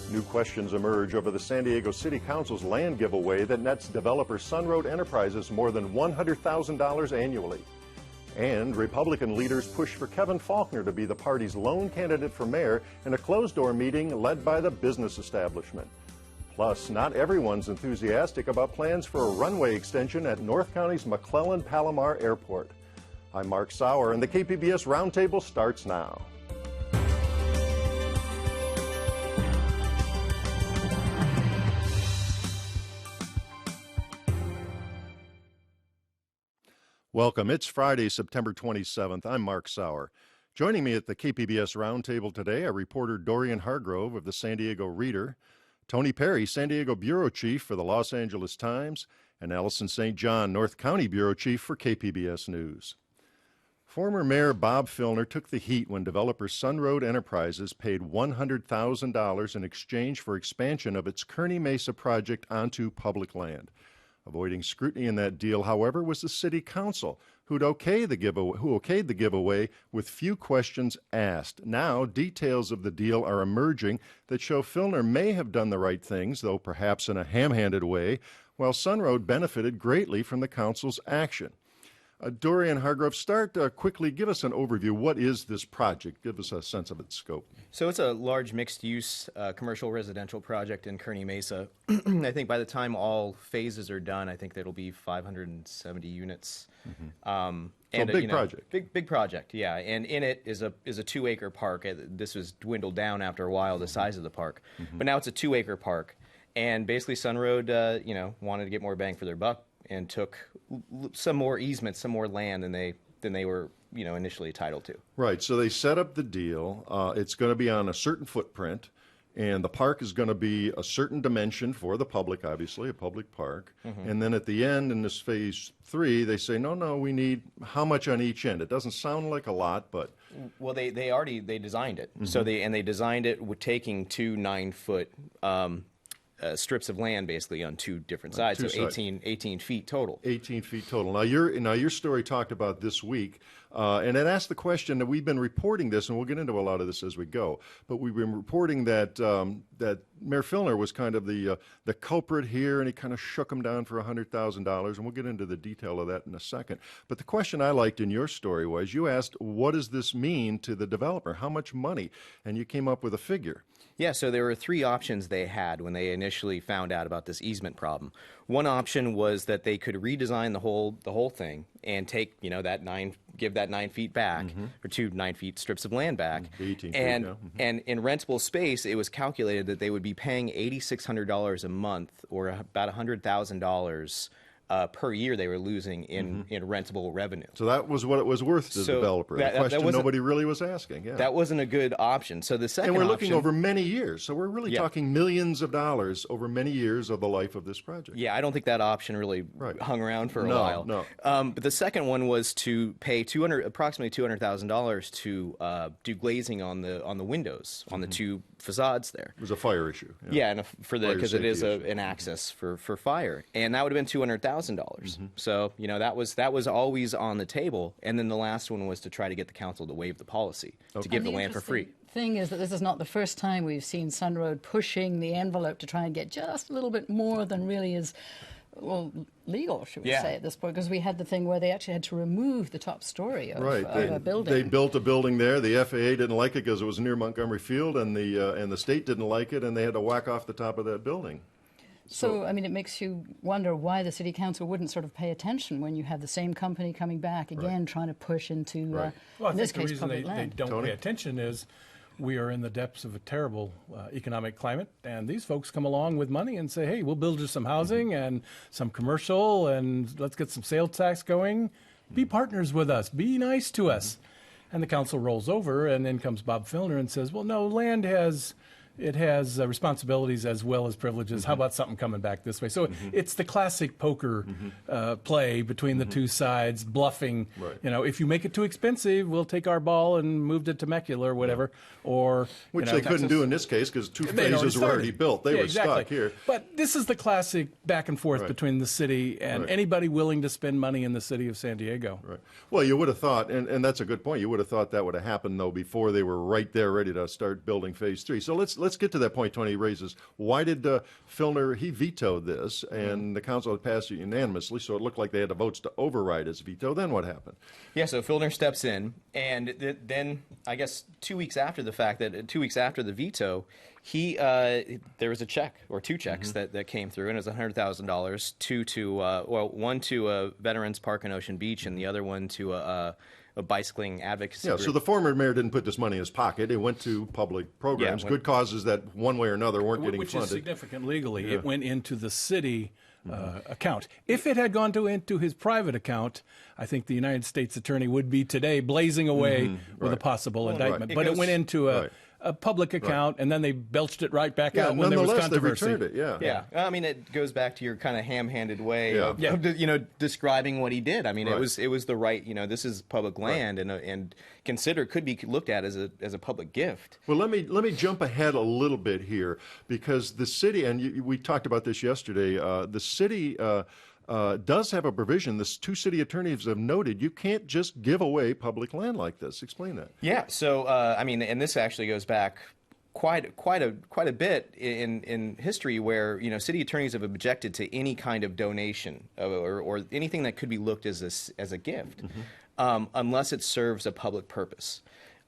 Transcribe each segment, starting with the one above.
New questions emerge over the San Diego City Council's land giveaway that nets developer Sunroad Enterprises more than $100,000 annually. And Republican leaders push for Kevin Faulconer to be the party's lone candidate for mayor in a closed-door meeting led by the business establishment. Plus, not everyone's enthusiastic about plans for a runway extension at North County's McClellan-Palomar Airport. I'm Mark Sauer, and the KPBS Roundtable starts now. Welcome. It's Friday, September 27th. I'm Mark Sauer. Joining me at the KPBS Roundtable today are reporter Dorian Hargrove of the San Diego Reader, Tony Perry, San Diego Bureau Chief for the Los Angeles Times, and Allison St. John, North County Bureau Chief for KPBS News. Former Mayor Bob Filner took the heat when developer Sunroad Enterprises paid $100,000 in exchange for expansion of its Kearny Mesa project onto public land. Avoiding scrutiny in that deal, however, was the City Council, who okayed the giveaway with few questions asked. Now, details of the deal are emerging that show Filner may have done the right things, though perhaps in a ham-handed way, while Sunroad benefited greatly from the Council's action. Dorian Hargrove, start quickly. Give us an overview. What is this project? Give us a sense of its scope. So it's a large mixed-use commercial residential project in Kearny Mesa. I think by the time all phases are done, I think it'll be 570 units. Mm-hmm. And big project. Big project, yeah. And in it is a 2-acre park. This was dwindled down after a while, the size of the park. Mm-hmm. But now it's a 2-acre park. And basically Sunroad, wanted to get more bang for their buck and took some more easements, some more land than they were, initially entitled to. Right. So they set up the deal. It's going to be on a certain footprint, and the park is going to be a certain dimension for the public, obviously, a public park. Mm-hmm. And then at the end, in this phase 3, they say, no, we need how much on each end? It doesn't sound like a lot, but... Well, they designed it. Mm-hmm. So they designed it with taking 2 9-foot strips of land basically on 2 different sides, so 18 feet total. 18 feet total. Now your story talked about this week, and it asked the question that we've been reporting this, and we'll get into a lot of this as we go, but we've been reporting that that Mayor Filner was kind of the culprit here, and he kind of shook him down for $100,000, and we'll get into the detail of that in a second. But the question I liked in your story was you asked, what does this mean to the developer? How much money? And you came up with a figure. Yeah, so there were 3 options they had when they initially found out about this easement problem. One option was that they could redesign the whole thing and take, give that 9 feet back, mm-hmm. or 2 9-foot strips of land back. 18 feet, and yeah. Mm-hmm. and in rentable space, it was calculated that they would be paying $8,600 a month, or about $100,000 per year they were losing in rentable revenue. So that was what it was worth to the developer. The question nobody really was asking. Yeah. That wasn't a good option. So the second And we're option, looking over many years. So we're really talking millions of dollars over many years of the life of this project. Yeah, I don't think that option really hung around for a while. No. But the second one was to pay approximately $200,000 to do glazing on the windows, on the 2 facades there. It was a fire issue. Yeah, and because it is an access for fire. And that would have been $200,000. Mm-hmm. So, that was always on the table. And then the last one was to try to get the council to waive the policy, to give the land for free. The thing is that this is not the first time we've seen Sunroad pushing the envelope to try and get just a little bit more than really is, legal, should we say, at this point, because we had the thing where they actually had to remove the top story of a building. They built a building there. The FAA didn't like it because it was near Montgomery Field, and the state didn't like it, and they had to whack off the top of that building. So, it makes you wonder why the City Council wouldn't sort of pay attention when you have the same company coming back again, trying to push into, in this case, public land. The reason they don't pay attention is we are in the depths of a terrible economic climate, and these folks come along with money and say, hey, we'll build you some housing and some commercial, and let's get some sales tax going. Be partners with us. Be nice to us. And the council rolls over, and then comes Bob Filner and says, well, no, land has responsibilities as well as privileges. How about something coming back this way? So it's the classic poker play between the 2 sides, bluffing. Right. If you make it too expensive, we'll take our ball and move to Temecula or whatever. Or which they couldn't do in this case because 2 phases were already built. They were stuck here. But this is the classic back and forth between the city and anybody willing to spend money in the city of San Diego. Right. Well, you would have thought, and that's a good point. You would have thought that would have happened though before they were right there ready to start building phase 3. So let's let's get to that point Tony raises. Why did Filner, he vetoed this, and the council had passed it unanimously, so it looked like they had the votes to override his veto. Then what happened? Yeah, so Filner steps in, and then I guess 2 weeks after the fact, 2 weeks after the veto, there was a check, or two checks that came through, and it was $100,000, one to a Veterans Park in Ocean Beach, and the other one to a bicycling advocacy group. So the former mayor didn't put this money in his pocket. It went to public programs, good causes that one way or another weren't getting funded. Which is significant legally. It went into the city account. If it had gone into his private account, I think the United States attorney would be today blazing away with a possible indictment. But it went into a public account, and then they belched it right back out when there was controversy. They returned it, Yeah. I mean, it goes back to your kind of ham-handed way of describing what he did. I mean, it was the right, this is public land and could be looked at as a public gift. Well, let me jump ahead a little bit here, because the city, and we talked about this yesterday, the city does have a provision. The two city attorneys have noted you can't just give away public land like this. Explain that. Yeah. So I mean, and this actually goes back quite a bit in history, where city attorneys have objected to any kind of donation or anything that could be looked as a gift, unless it serves a public purpose.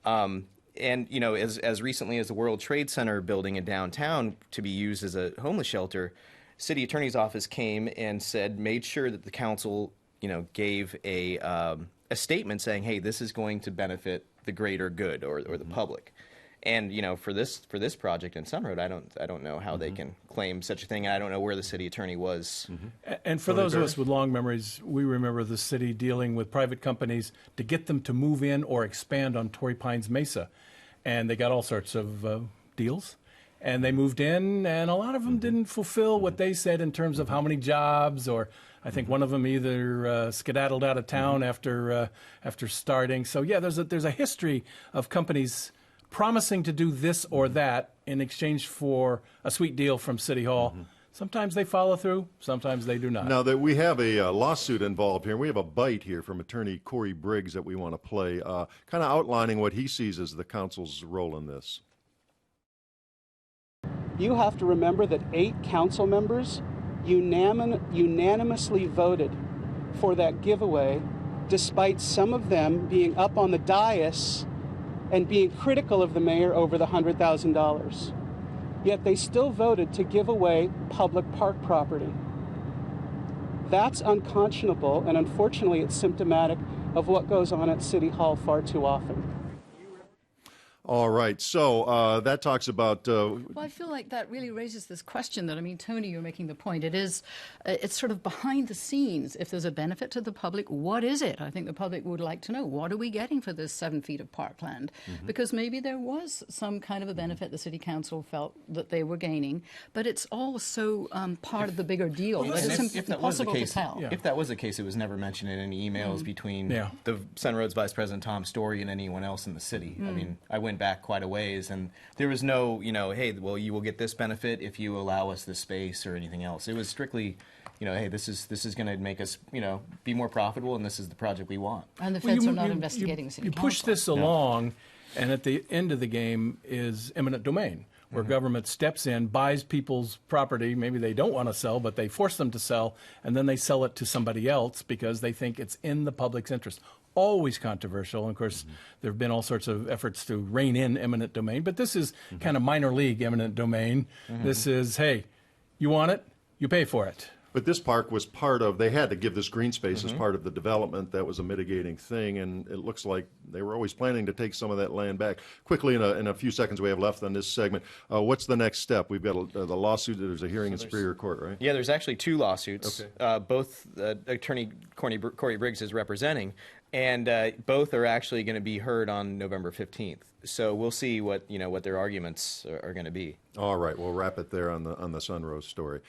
And as recently as the World Trade Center building in downtown to be used as a homeless shelter, city attorney's office came and made sure that the council, gave a statement saying, hey, this is going to benefit the greater good or the public. And for this project in Sunroad, I don't know how they can claim such a thing. I don't know where the city attorney was. And for those of us with long memories, we remember the city dealing with private companies to get them to move in or expand on Torrey Pines Mesa, and they got all sorts of deals. And they moved in, and a lot of them didn't fulfill what they said in terms of how many jobs, or I think one of them either skedaddled out of town after starting. So yeah, there's a history of companies promising to do this or that in exchange for a sweet deal from City Hall. Sometimes they follow through, sometimes they do not. Now that we have a lawsuit involved here, we have a bite here from attorney Corey Briggs that we want to play, kind of outlining what he sees as the council's role in this. You have to remember that 8 council members unanimously voted for that giveaway, despite some of them being up on the dais and being critical of the mayor over the $100,000. Yet they still voted to give away public park property. That's unconscionable, and unfortunately it's symptomatic of what goes on at City Hall far too often. All right, so that talks about... Well, I feel like that really raises this question that, Tony, you're making the point. It's sort of behind the scenes. If there's a benefit to the public, what is it? I think the public would like to know, what are we getting for this 7 feet of parkland? Because maybe there was some kind of a benefit the city council felt that they were gaining, but it's all so part of the bigger deal that it's impossible to tell. If that was the case, it was never mentioned in any emails between the Sunroad's Vice President Tom Story and anyone else in the city. I mean, I went back quite a ways, and there was no, hey, well, you will get this benefit if you allow us this space or anything else. It was strictly, hey, this is going to make us, be more profitable, and this is the project we want. And the feds are not investigating city council. You push this along, and at the end of the game is eminent domain, where government steps in, buys people's property. Maybe they don't want to sell, but they force them to sell, and then they sell it to somebody else because they think it's in the public's interest. Always controversial. And of course, there have been all sorts of efforts to rein in eminent domain, but this is kind of minor league eminent domain. This is, hey, you want it, you pay for it. But this park was part of, they had to give this green space as part of the development. That was a mitigating thing, and it looks like they were always planning to take some of that land back. Quickly, in a few seconds we have left on this segment, what's the next step? We've got the lawsuit. There's a hearing in Superior Court, right? Yeah, there's actually 2 lawsuits. Okay. Both attorney Corey Briggs is representing, and both are actually going to be heard on November 15th. So we'll see what their arguments are going to be. All right, we'll wrap it there on the Sunrose story.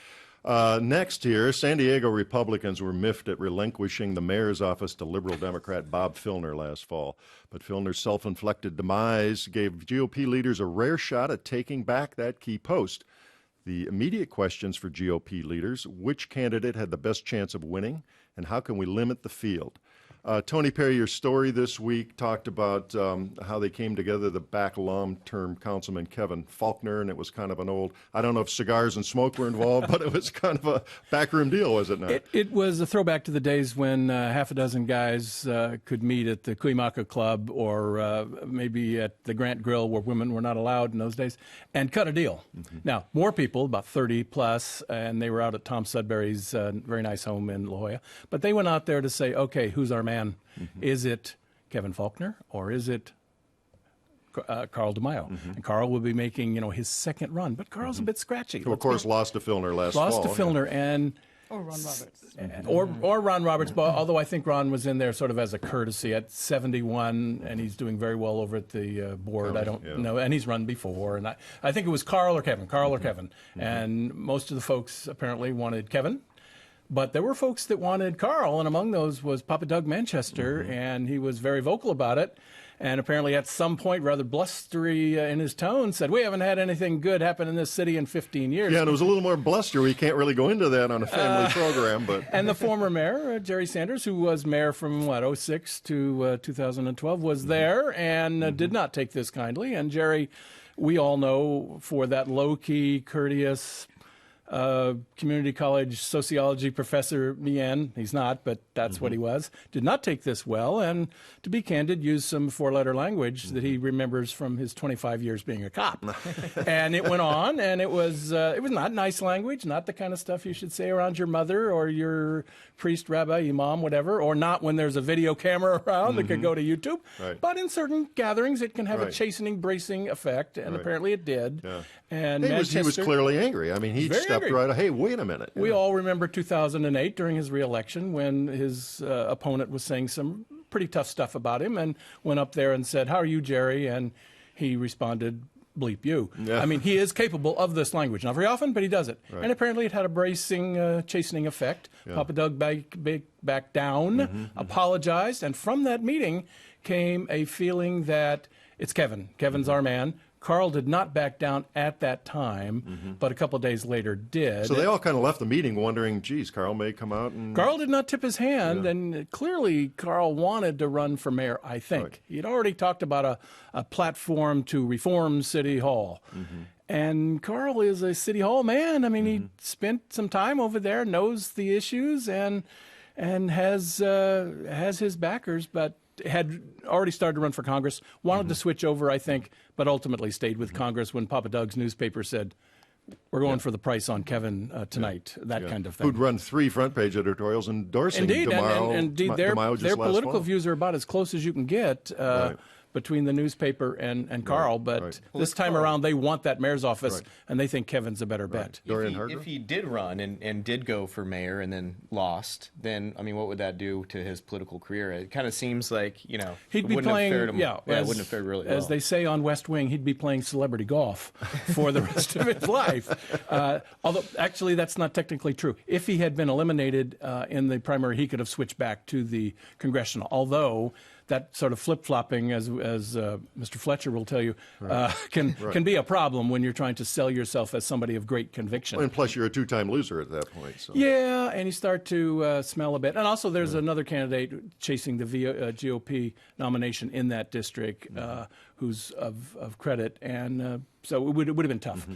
Next here, San Diego Republicans were miffed at relinquishing the mayor's office to liberal Democrat Bob Filner last fall. But Filner's self-inflicted demise gave GOP leaders a rare shot at taking back that key post. The immediate questions for GOP leaders: which candidate had the best chance of winning, and how can we limit the field? Tony Perry, your story this week talked about how they came together, the back long-term councilman Kevin Faulkner, and it was kind of an old, I don't know if cigars and smoke were involved, but it was kind of a backroom deal, was it not? It was a throwback to the days when half a dozen guys could meet at the Cuyamaca Club or maybe at the Grant Grill, where women were not allowed in those days, and cut a deal. Now, more people, about 30 plus, and they were out at Tom Sudbury's very nice home in La Jolla, but they went out there to say, okay, who's our man? Is it Kevin Faulkner or is it Carl DeMaio? And Carl will be making, his second run, but Carl's a bit scratchy. Who, of course, lost to Filner last fall. Lost to Filner and... Or Ron Roberts. Or Ron Roberts, but although I think Ron was in there sort of as a courtesy at 71, and he's doing very well over at the board. I don't know, and he's run before. And I think it was Carl or Kevin. And most of the folks apparently wanted Kevin. But there were folks that wanted Carl, and among those was Papa Doug Manchester, and he was very vocal about it. And apparently at some point, rather blustery in his tone, said, we haven't had anything good happen in this city in 15 years. Yeah, and it was a little more bluster. We can't really go into that on a family program. But And the former mayor, Jerry Sanders, who was mayor from, 06 to 2012, was there and did not take this kindly. And Jerry, we all know, for that low-key, courteous, community college sociology professor, he's not, but that's what he was, did not take this well, and to be candid, used some four-letter language that he remembers from his 25 years being a cop. And it went on, and it was not nice language, not the kind of stuff you should say around your mother or your priest, rabbi, imam, whatever, or not when there's a video camera around that could go to YouTube. Right. But in certain gatherings, it can have a chastening, bracing effect, and apparently it did. Yeah. And he was clearly angry. I mean, he stepped right. Hey, wait a minute. We all remember 2008 during his reelection when his opponent was saying some pretty tough stuff about him and went up there and said, how are you, Jerry? And he responded, bleep you. Yeah. I mean, he is capable of this language. Not very often, but he does it. Right. And apparently it had a bracing, chastening effect. Yeah. Papa Doug back down, apologized, and from that meeting came a feeling that it's Kevin. Kevin's our man. Carl did not back down at that time, but a couple of days later did. So they all kind of left the meeting wondering, geez, Carl may come out and... Carl did not tip his hand, and clearly Carl wanted to run for mayor, I think. Right. He'd already talked about a platform to reform City Hall. And Carl is a City Hall man. I mean, he spent some time over there, knows the issues, and has his backers, but had already started to run for Congress, wanted to switch over, I think, but ultimately stayed with Congress when Papa Doug's newspaper said, we're going for the price on Kevin tonight, that kind of thing. Who'd run 3 front-page editorials endorsing DeMaio. Indeed, their political views are about as close as you can get between the newspaper and Carl, but this time around they want that mayor's office, and they think Kevin's a better bet. If he did run and did go for mayor and then lost, then, I mean, what would that do to his political career? It kind of seems like, he'd be playing, it wouldn't have fared really well. As they say on West Wing, he'd be playing celebrity golf for the rest of his life. Although, actually, that's not technically true. If he had been eliminated in the primary, he could have switched back to the congressional, although that sort of flip-flopping, as Mr. Fletcher will tell you, can be a problem when you're trying to sell yourself as somebody of great conviction. And plus, you're a 2-time loser at that point. So. Yeah, and you start to smell a bit. And also, there's another candidate chasing the GOP nomination in that district who's of credit, and so it would have been tough.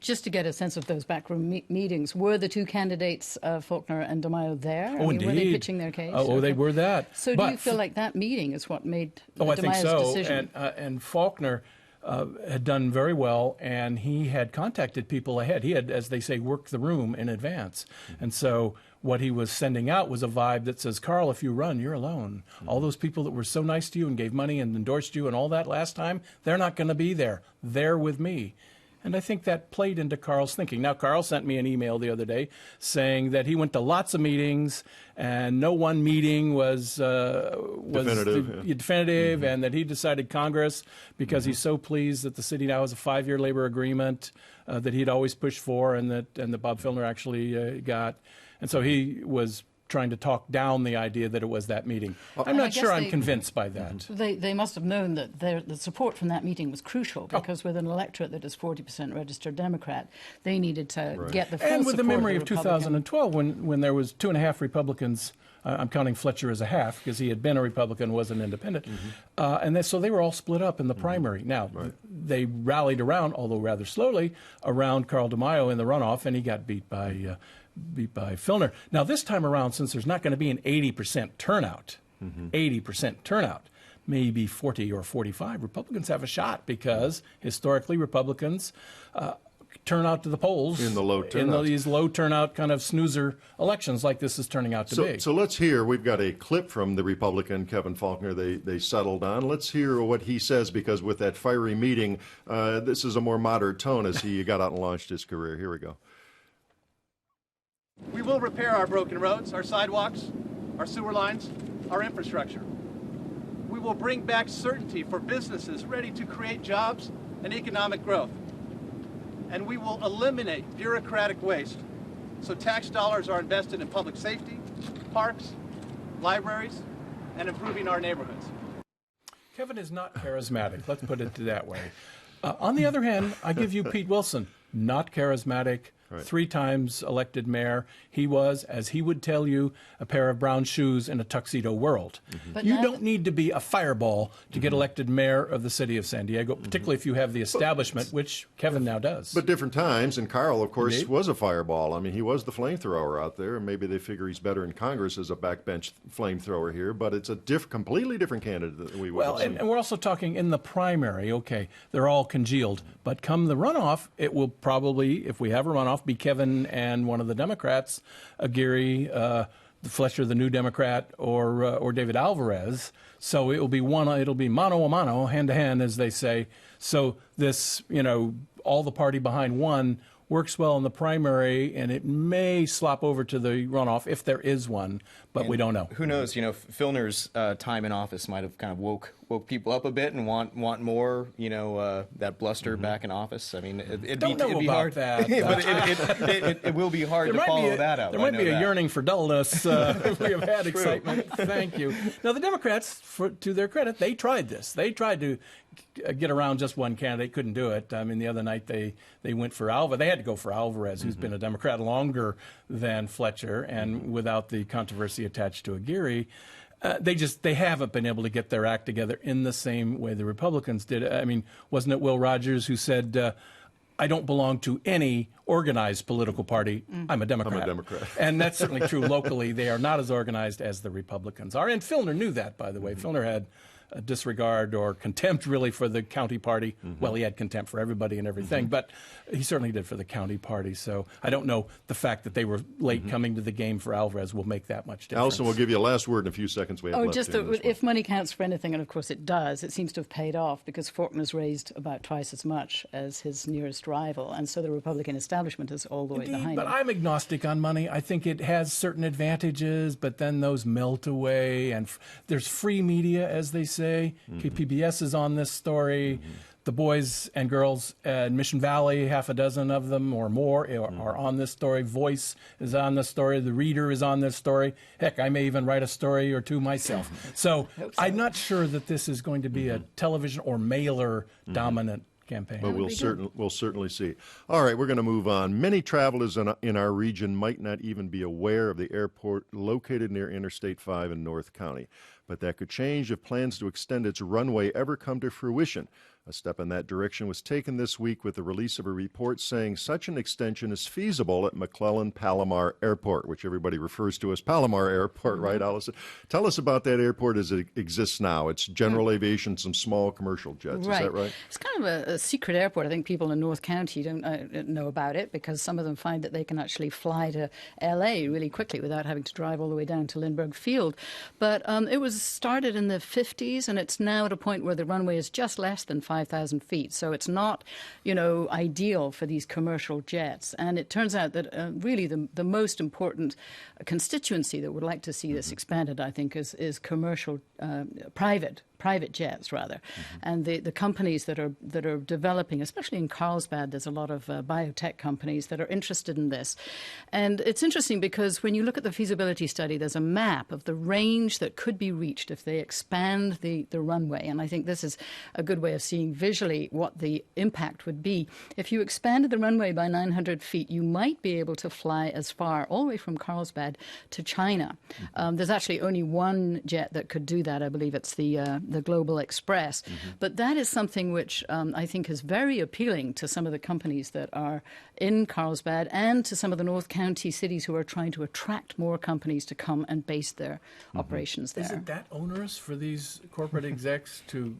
Just to get a sense of those backroom meetings, were the two candidates, Faulkner and DeMaio, there? Indeed. Were they pitching their case? They were that. So do you feel like that meeting is what made DeMaio's decision? And Faulkner had done very well, and he had contacted people ahead. He had, as they say, worked the room in advance. And so what he was sending out was a vibe that says, Carl, if you run, you're alone. All those people that were so nice to you and gave money and endorsed you and all that last time, they're not going to be there. They're with me. And I think that played into Carl's thinking. Now, Carl sent me an email the other day saying that he went to lots of meetings and no one meeting was definitive, and that he decided Congress because he's so pleased that the city now has a 5-year labor agreement that he'd always pushed for and that Bob Filner actually got. And so he was trying to talk down the idea that it was that meeting. I'm not sure I'm convinced by that. They must have known that the support from that meeting was crucial because with an electorate that is 40% registered Democrat, they needed to get the full support. And with the memory of 2012 when there was 2.5 Republicans I'm counting Fletcher as a half because he had been a Republican, was an independent. So they were all split up in the primary. Now, they rallied around, although rather slowly, around Carl DeMaio in the runoff, and he got beat by Filner. Now, this time around, since there's not going to be an 80% turnout, 80% turnout, maybe 40 or 45, Republicans have a shot because historically Republicans turn out to the polls in the low turnout. In these low turnout kind of snoozer elections like this is turning out to be. So let's hear, we've got a clip from the Republican, Kevin Faulconer, they settled on. Let's hear what he says, because with that fiery meeting, this is a more moderate tone as he got out and launched his career. Here we go. We will repair our broken roads, our sidewalks, our sewer lines, our infrastructure. We will bring back certainty for businesses ready to create jobs and economic growth. And we will eliminate bureaucratic waste so tax dollars are invested in public safety, parks, libraries, and improving our neighborhoods. Kevin is not charismatic, let's put it that way. On the other hand, I give you Pete Wilson, not charismatic, 3 times elected mayor. He was, as he would tell you, a pair of brown shoes in a tuxedo world. But you don't need to be a fireball to get elected mayor of the city of San Diego, particularly if you have the establishment, which Kevin now does. But different times, and Carl, of course, was a fireball. I mean, he was the flamethrower out there, and maybe they figure he's better in Congress as a backbench flamethrower here, but it's a completely different candidate than we would have seen. And we're also talking in the primary, okay, they're all congealed, but come the runoff, it will probably, if we have a runoff, be Kevin and one of the Democrats, Aguirre, Fletcher, the New Democrat, or David Alvarez. So it'll be mano a mano, hand to hand, as they say. So this, all the party behind one works well in the primary, and it may slop over to the runoff if there is one, but we don't know. Who knows? Filner's time in office might have kind of woke people up a bit and want more. That bluster back in office. I mean, it'd be hard. That. But it will be hard to follow that up. There might be a yearning for dullness if we have had excitement. Thank you. Now, the Democrats, to their credit, they tried this. They tried to get around just one candidate, couldn't do it. I mean, the other night they went for Alvarez. They had to go for Alvarez, who's been a Democrat longer than Fletcher, and without the controversy attached to Aguirre. They haven't been able to get their act together in the same way the Republicans did. I mean, wasn't it Will Rogers who said, I don't belong to any organized political party. I'm a Democrat. I'm a Democrat. And that's certainly true locally. They are not as organized as the Republicans are. And Filner knew that, by the way. Filner had a disregard or contempt, really, for the county party. Well, he had contempt for everybody and everything, but he certainly did for the county party. So I don't know the fact that they were late coming to the game for Alvarez will make that much difference. Allison, we'll give you a last word in a few seconds. We have left just if money counts for anything, and of course it does, it seems to have paid off because Faulconer's raised about twice as much as his nearest rival, and so the Republican establishment is all the way behind but him. I'm agnostic on money. I think it has certain advantages, but then those melt away, and there's free media, as they say. KPBS is on this story. The boys and girls at Mission Valley, half a dozen of them or more, are on this story. Voice is on this story. The Reader is on this story. Heck, I may even write a story or two myself. So I'm not sure that this is going to be a television or mailer dominant campaign. But we'll certainly see. All right, we're going to move on. Many travelers in our region might not even be aware of the airport located near Interstate 5 in North County. But that could change if plans to extend its runway ever come to fruition. A step in that direction was taken this week with the release of a report saying such an extension is feasible at McClellan-Palomar Airport, which everybody refers to as Palomar Airport, right, Allison? Tell us about that airport as it exists now. It's general aviation, some small commercial jets. Right. Is that right? It's kind of a secret airport. I think people in North County don't know about it because some of them find that they can actually fly to L.A. really quickly without having to drive all the way down to Lindbergh Field. But it was started in the 50s, and it's now at a point where the runway is just less than 5,000 feet. So it's not, ideal for these commercial jets. And it turns out that really the most important constituency that would like to see this expanded, I think, is commercial, private jets, rather. And the companies that are developing, especially in Carlsbad, there's a lot of biotech companies that are interested in this. And it's interesting because when you look at the feasibility study, there's a map of the range that could be reached if they expand the runway. And I think this is a good way of seeing seeing visually what the impact would be. If you expanded the runway by 900 feet, you might be able to fly as far, all the way from Carlsbad to China. There's actually only one jet that could do that. I believe it's the Global Express. But that is something which I think is very appealing to some of the companies that are in Carlsbad and to some of the North County cities who are trying to attract more companies to come and base their operations there. Is it that onerous for these corporate execs to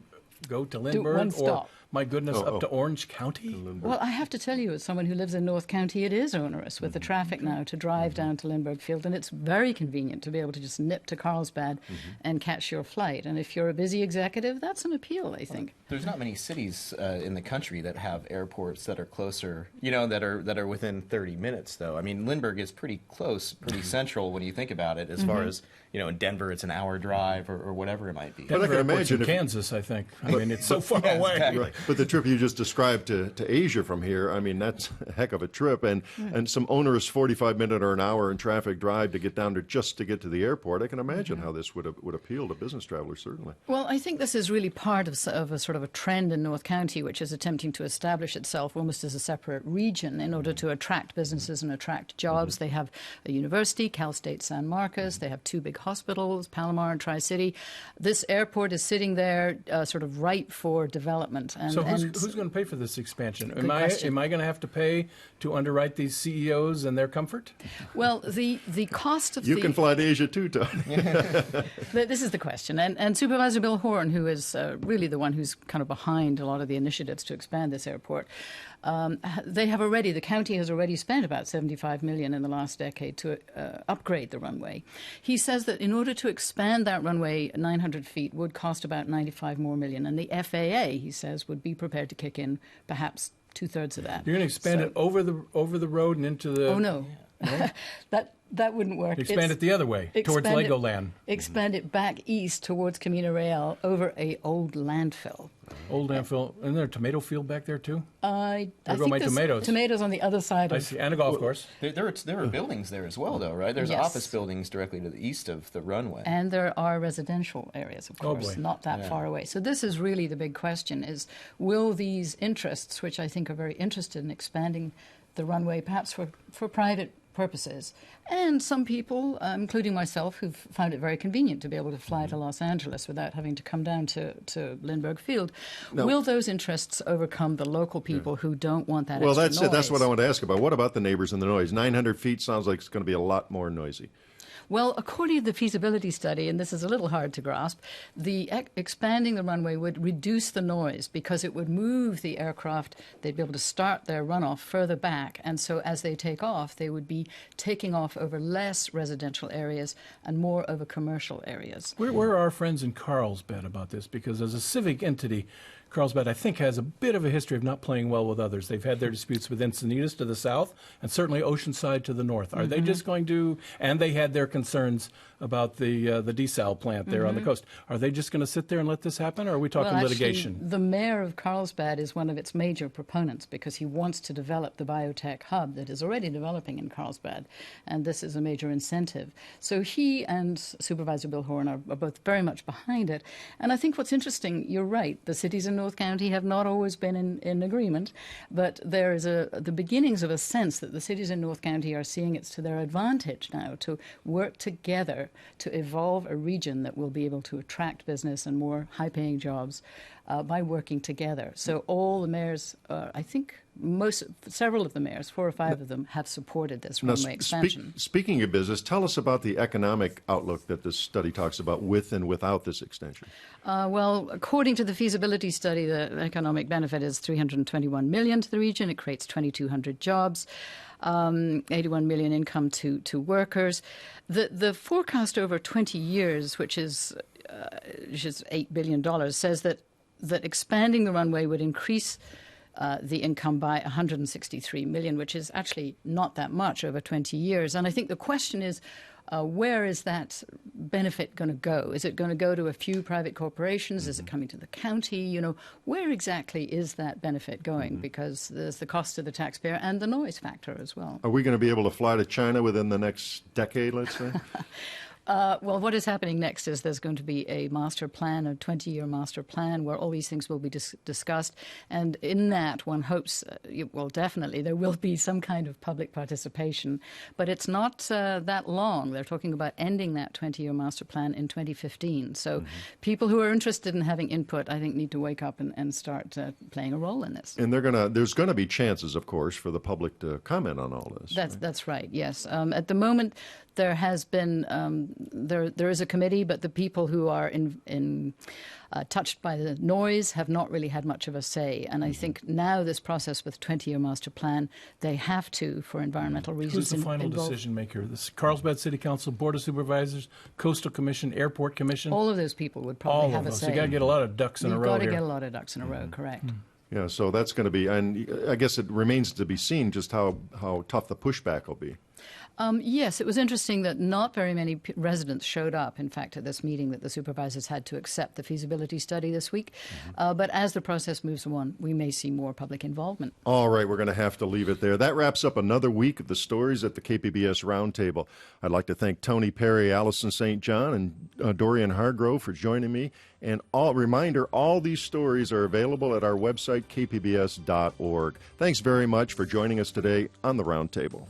go to one Lindbergh or, stop. my goodness, up to Orange County? Well, I have to tell you, as someone who lives in North County, it is onerous with the traffic now to drive down to Lindbergh Field, and it's very convenient to be able to just nip to Carlsbad and catch your flight. And if you're a busy executive, that's an appeal, I think. There's not many cities in the country that have airports that are closer, that are within 30 minutes, though. I mean, Lindbergh is pretty close, pretty central when you think about it, as far as, in Denver, it's an hour drive or whatever it might be. Denver I can Airport's imagine in Kansas, I think. I mean, it's so far away. Exactly. Right. But the trip you just described to Asia from here, I mean, that's a heck of a trip. And some onerous 45-minute or an hour in traffic drive to get down to just to get to the airport. I can imagine how this would appeal to business travelers, certainly. Well, I think this is really part of a sort of a trend in North County, which is attempting to establish itself almost as a separate region in order to attract businesses and attract jobs. They have a university, Cal State San Marcos. They have two big hospitals, Palomar and Tri-City. This airport is sitting there sort of ripe for development. And, So who's going to pay for this expansion? Am I question. going to have to pay to underwrite these CEOs and their comfort? Well, the cost of You the... can fly to Asia too, Tom. This is the question. And Supervisor Bill Horn, who is really the one who's kind of behind a lot of the initiatives to expand this airport, the county has already spent about $75 million in the last decade to upgrade the runway. He says that in order to expand that runway 900 feet would cost about $95 more million. And the FAA, he says, would be prepared to kick in perhaps two-thirds of that. You're going to expand it over the road and into the... Oh, no. That wouldn't work. Expand it the other way, towards Legoland. Expand it back east towards Camino Real over a old landfill. Old landfill. Isn't there a tomato field back there, too? I go think my there's tomatoes. tomatoes on the other side I of... see. And a golf course. There are buildings there as well, though, right? There's Yes. office buildings directly to the east of the runway. And there are residential areas, of Oh, course, boy. not that far away. So this is really the big question, is will these interests, which I think are very interested in expanding the runway, perhaps for private purposes, and some people, including myself, who've found it very convenient to be able to fly to Los Angeles without having to come down to Lindbergh Field, will those interests overcome the local people who don't want that Well, extra that's noise? it. That's what I want to ask about. What about the neighbors and the noise? 900 feet sounds like it's going to be a lot more noisy. Well, according to the feasibility study, and this is a little hard to grasp, expanding the runway would reduce the noise because it would move the aircraft. They'd be able to start their runoff further back. And so as they take off, they would be taking off over less residential areas and more over commercial areas. Where are our friends in Carlsbad about this? Because as a civic entity, Carlsbad, I think, has a bit of a history of not playing well with others. They've had their disputes with Encinitas to the south and certainly Oceanside to the north. Are they just going to, and they had their concerns about the desal plant there on the coast. Are they just going to sit there and let this happen, or are we talking Well, litigation? actually, the mayor of Carlsbad is one of its major proponents because he wants to develop the biotech hub that is already developing in Carlsbad, and this is a major incentive. So he and Supervisor Bill Horn are both very much behind it. And I think what's interesting, you're right, the cities in North County have not always been in agreement, but there is the beginnings of a sense that the cities in North County are seeing it's to their advantage now to work together to evolve a region that will be able to attract business and more high-paying jobs by working together. So all the mayors, I think several of the mayors, 4 or 5 of them, have supported this runway expansion. Speaking of business, tell us about the economic outlook that this study talks about with and without this extension. Well, according to the feasibility study, the economic benefit is $321 million to the region. It creates 2,200 jobs. 81 million income to workers. The forecast over 20 years, which is $8 billion, says that expanding the runway would increase the income by $163 million, which is actually not that much over 20 years. And I think the question is, where is that benefit going to go? Is it going to go to a few private corporations? Is it coming to the county? Where exactly is that benefit going? Because there's the cost to the taxpayer and the noise factor as well. Are we going to be able to fly to China within the next decade, let's say? Well, what is happening next is there's going to be a master plan, a 20-year master plan, where all these things will be discussed. And in that, one hopes, well, definitely, there will be some kind of public participation. But it's not that long. They're talking about ending that 20-year master plan in 2015. So people who are interested in having input, I think, need to wake up and start playing a role in this. And there's going to be chances, of course, for the public to comment on all this. That's right, yes. At the moment, there has been there is a committee, but the people who are touched by the noise have not really had much of a say. And I think now this process with 20-year master plan, they have to, for environmental reasons. Who's the final decision maker? The Carlsbad City Council, Board of Supervisors, Coastal Commission, Airport Commission? All of those people would probably have a say. So you got to get a lot of ducks in a row here. You've got to get a lot of ducks in a row, correct. Yeah, so that's going to be, and I guess it remains to be seen just how tough the pushback will be. Yes, it was interesting that not very many residents showed up, in fact, at this meeting that the supervisors had to accept the feasibility study this week. But as the process moves on, we may see more public involvement. All right, we're going to have to leave it there. That wraps up another week of the stories at the KPBS Roundtable. I'd like to thank Tony Perry, Allison St. John, and Dorian Hargrove for joining me. And reminder, all these stories are available at our website, kpbs.org. Thanks very much for joining us today on the Roundtable.